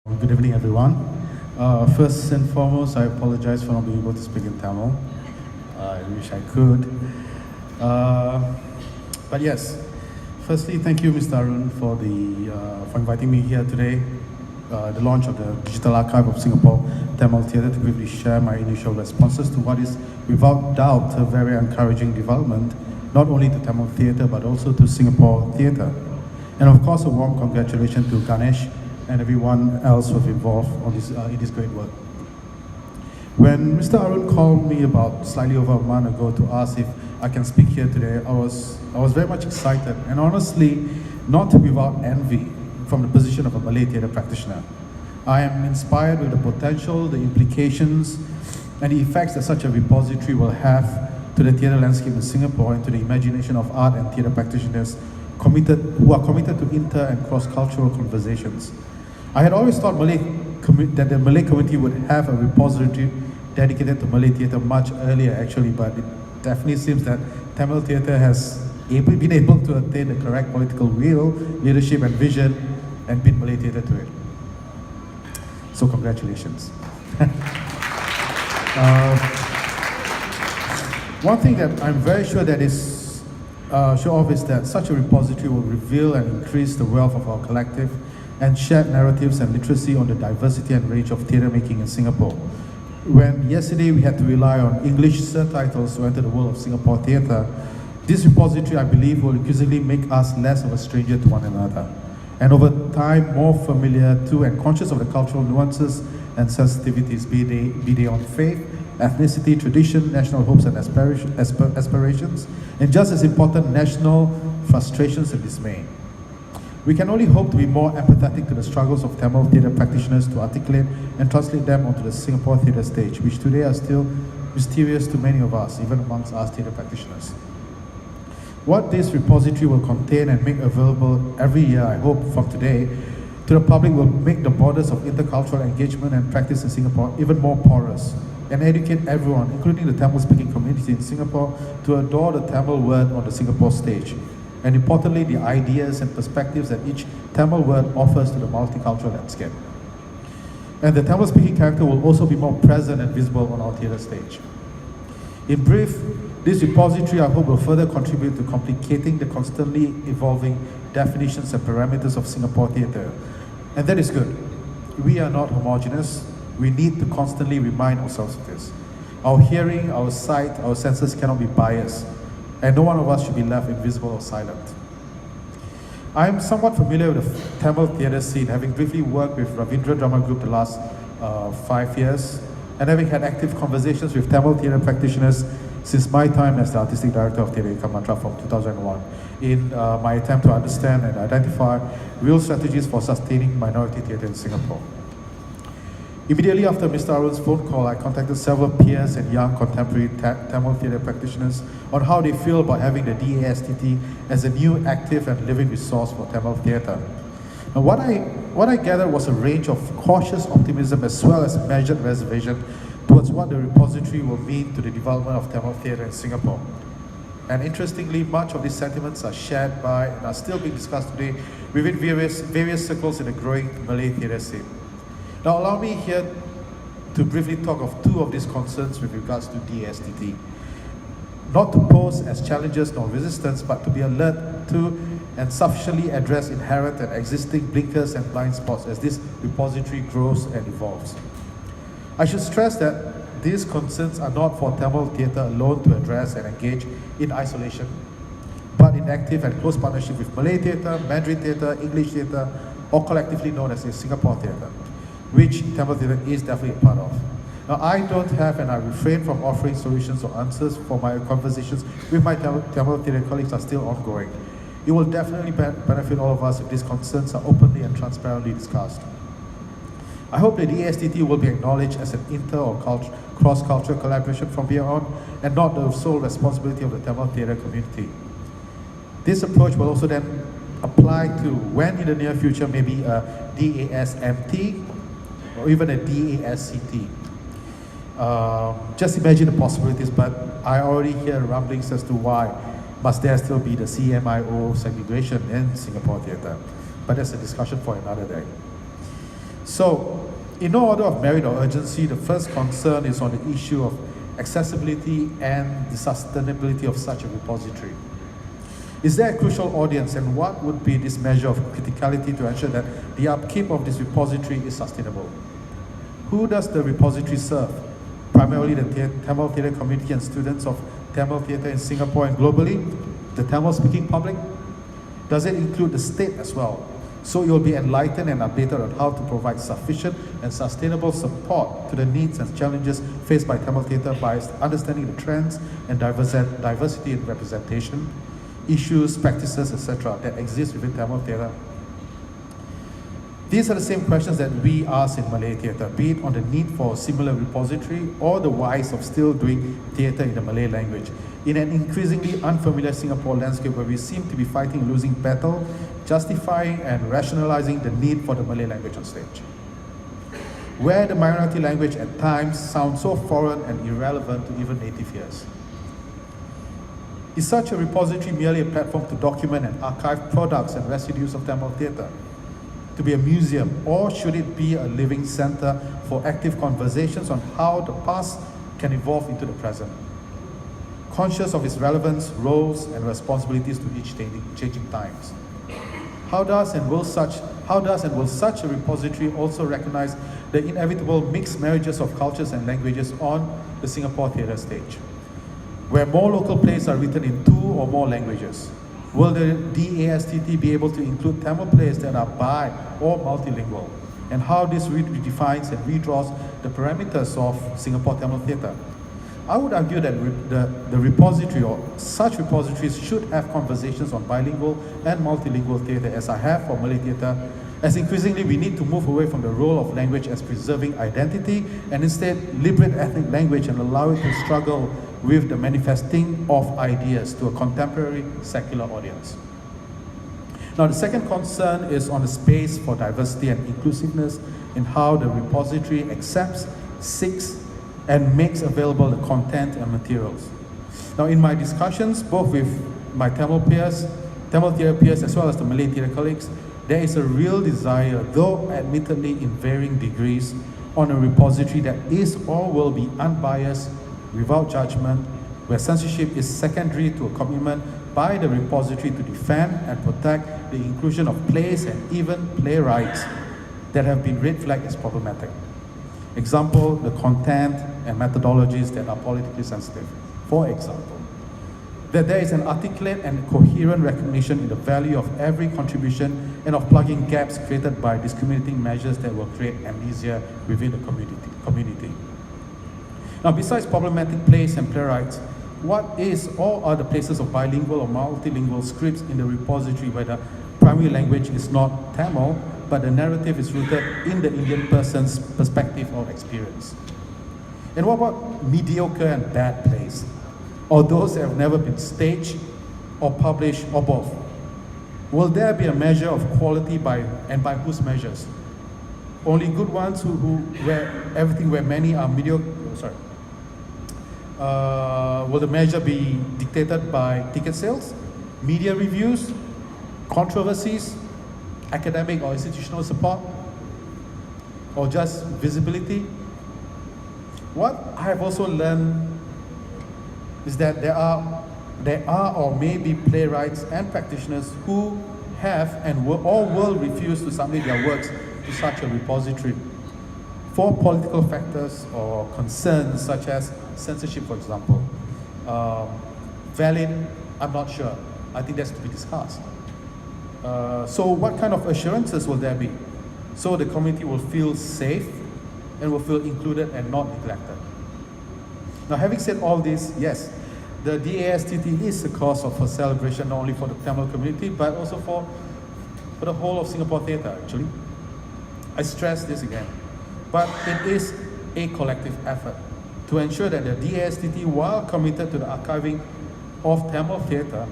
Good evening, everyone. First and foremost, I apologize for not being able to speak in Tamil. I wish I could. But yes, firstly, thank you, Mr. Arun, for inviting me here today. The launch of the Digital Archive of Singapore Tamil Theatre to briefly share my initial responses to what is, without doubt, a very encouraging development, not only to Tamil theatre but also to Singapore theatre. And of course, a warm congratulations to Ganesh and everyone else who have involved on this, in this great work. When Mr. Arun called me about slightly over a month ago to ask if I can speak here today, I was very much excited and honestly not without envy from the position of a Malay theatre practitioner. I am inspired with the potential, the implications, and the effects that such a repository will have to the theatre landscape in Singapore and to the imagination of art and theatre practitioners who are committed to inter and cross-cultural conversations. I had always thought that the Malay community would have a repository dedicated to Malay theatre much earlier actually, but it definitely seems that Tamil theatre has been able to attain the correct political will, leadership and vision and bid Malay theatre to it. So congratulations. One thing that I'm very sure that is sure of is that such a repository will reveal and increase the wealth of our collective and shared narratives and literacy on the diversity and range of theatre making in Singapore. When yesterday we had to rely on English subtitles to enter the world of Singapore theatre, this repository, I believe, will increasingly make us less of a stranger to one another, and over time more familiar to and conscious of the cultural nuances and sensitivities, be they on faith, ethnicity, tradition, national hopes and aspirations, and just as important, national frustrations and dismay. We can only hope to be more empathetic to the struggles of Tamil theatre practitioners to articulate and translate them onto the Singapore theatre stage, which today are still mysterious to many of us, even amongst us theatre practitioners. What this repository will contain and make available every year, I hope from today, to the public will make the borders of intercultural engagement and practice in Singapore even more porous and educate everyone, including the Tamil-speaking community in Singapore, to adore the Tamil word on the Singapore stage. And importantly, the ideas and perspectives that each Tamil word offers to the multicultural landscape. And the Tamil-speaking character will also be more present and visible on our theatre stage. In brief, this repository, I hope, will further contribute to complicating the constantly evolving definitions and parameters of Singapore theatre. And that is good. We are not homogeneous. We need to constantly remind ourselves of this. Our hearing, our sight, our senses cannot be biased, and no one of us should be left invisible or silent. I am somewhat familiar with the Tamil theatre scene, having briefly worked with Ravindra Drama Group the last 5 years, and having had active conversations with Tamil theatre practitioners since my time as the Artistic Director of Theatre Kamatra from 2001, in my attempt to understand and identify real strategies for sustaining minority theatre in Singapore. Immediately after Mr. Arun's phone call, I contacted several peers and young contemporary Tamil theatre practitioners on how they feel about having the DASTT as a new active and living resource for Tamil theatre. Now, what I gathered was a range of cautious optimism as well as measured reservation towards what the repository will mean to the development of Tamil theatre in Singapore. And interestingly, much of these sentiments are shared by and are still being discussed today within various circles in the growing Malay theatre scene. Now allow me here to briefly talk of two of these concerns with regards to DASTT. Not to pose as challenges nor resistance, but to be alert to and sufficiently address inherent and existing blinkers and blind spots as this repository grows and evolves. I should stress that these concerns are not for Tamil theatre alone to address and engage in isolation, but in active and close partnership with Malay theatre, Mandarin theatre, English theatre, or collectively known as Singapore theatre, which Tamil theatre is definitely a part of. Now, I don't have and I refrain from offering solutions or answers, for my conversations with my Tamil theatre colleagues are still ongoing. It will definitely benefit all of us if these concerns are openly and transparently discussed. I hope the DASTT will be acknowledged as an inter or cross-cultural collaboration from here on, and not the sole responsibility of the Tamil theatre community. This approach will also then apply to when in the near future maybe a DASMT or even a DASCT. Just imagine the possibilities, but I already hear rumblings as to why must there still be the CMIO segregation in Singapore theatre. But that's a discussion for another day. So, in no order of merit or urgency, the first concern is on the issue of accessibility and the sustainability of such a repository. Is there a crucial audience, and what would be this measure of criticality to ensure that the upkeep of this repository is sustainable? Who does the repository serve? Primarily the Tamil theatre community and students of Tamil theatre in Singapore and globally? The Tamil-speaking public? Does it include the state as well? So you'll be enlightened and updated on how to provide sufficient and sustainable support to the needs and challenges faced by Tamil theatre by understanding the trends and diversity in representation, issues, practices, etc. that exist within Tamil theatre. These are the same questions that we ask in Malay theatre, be it on the need for a similar repository or the whys of still doing theatre in the Malay language, in an increasingly unfamiliar Singapore landscape where we seem to be fighting a losing battle, justifying and rationalizing the need for the Malay language on stage. Where the minority language at times sounds so foreign and irrelevant to even native ears. Is such a repository merely a platform to document and archive products and residues of Tamil theatre? To be a museum, or should it be a living center for active conversations on how the past can evolve into the present? Conscious of its relevance, roles, and responsibilities to each changing times. How does and will such a repository also recognize the inevitable mixed marriages of cultures and languages on the Singapore theatre stage, where more local plays are written in 2 or more languages? Will the DASTT be able to include Tamil plays that are bi or multilingual? And how this redefines and redraws the parameters of Singapore Tamil theatre? I would argue that the repository or such repositories should have conversations on bilingual and multilingual theatre, as I have for Malay theatre, as increasingly we need to move away from the role of language as preserving identity and instead liberate ethnic language and allow it to struggle with the manifesting of ideas to a contemporary secular audience. Now, the second concern is on the space for diversity and inclusiveness in how the repository accepts, seeks, and makes available the content and materials. Now, in my discussions, both with my Tamil theatre peers, as well as the Malay theatre colleagues, there is a real desire, though admittedly in varying degrees, on a repository that is or will be unbiased, without judgment, where censorship is secondary to a commitment by the repository to defend and protect the inclusion of plays and even playwrights that have been red flagged as problematic. Example, the content and methodologies that are politically sensitive. For example, that there is an articulate and coherent recognition in the value of every contribution and of plugging gaps created by discriminating measures that will create amnesia within the community. Now, besides problematic plays and playwrights, what is or are the places of bilingual or multilingual scripts in the repository where the primary language is not Tamil, but the narrative is rooted in the Indian person's perspective or experience? And what about mediocre and bad plays, or those that have never been staged or published or both? Will there be a measure of quality by whose measures? Only good ones where many are mediocre? Will the measure be dictated by ticket sales, media reviews, controversies, academic or institutional support, or just visibility? What I have also learned is that there are or may be playwrights and practitioners who have and will refuse to submit their works to such a repository for political factors or concerns such as censorship, for example. Valid, I'm not sure. I think that's to be discussed. So what kind of assurances will there be? So the community will feel safe and will feel included and not neglected. Now, having said all this, yes, the DASTT is a cause for celebration not only for the Tamil community, but also for the whole of Singapore theatre, actually. I stress this again. But it is a collective effort to ensure that the DASTT, while committed to the archiving of Tamil theatre,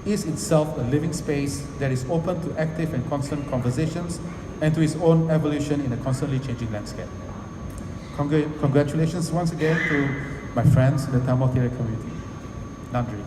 is itself a living space that is open to active and constant conversations and to its own evolution in a constantly changing landscape. Congratulations once again to my friends in the Tamil theatre community. Nandri.